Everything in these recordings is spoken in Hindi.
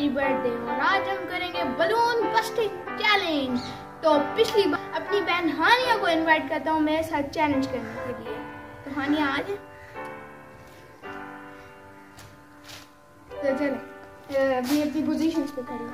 Happy birthday. और आज हम करेंगे बलून बस्टिंग चैलेंज। तो पिछली बार अपनी बहन हानिया को इनवाइट करता हूँ मेरे साथ चैलेंज करने के लिए। तो हानिया आज तो चले अभी अपनी पोजीशंस पे खड़ी हो।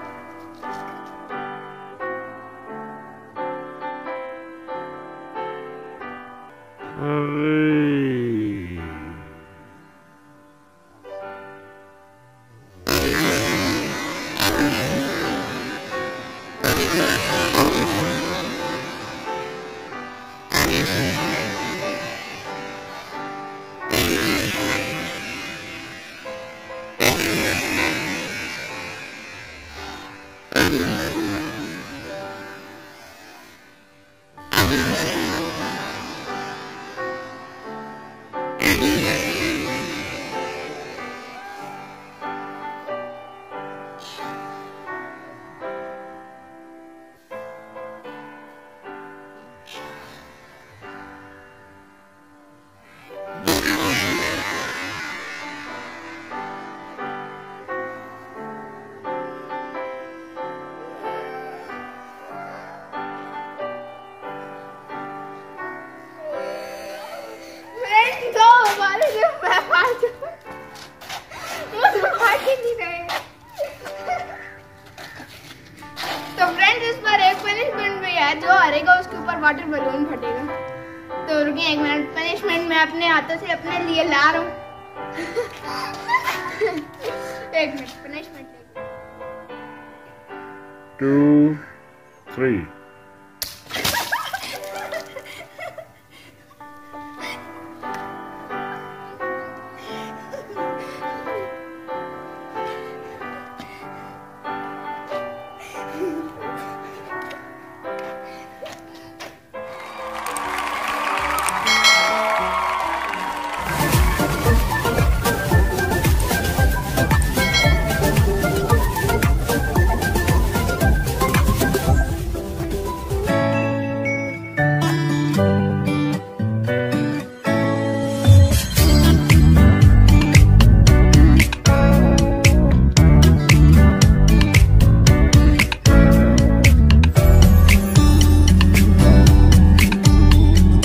तो फ्रेंड्स इस बार एक पनिशमेंट भी है, जो हारेगा उसके ऊपर वाटर बलून फटेगा। तो रुकिए एक मिनट, पनिशमेंट मैं अपने हाथों से अपने लिए ला रहा हूँ। एक मिनट पनिशमेंट 2 3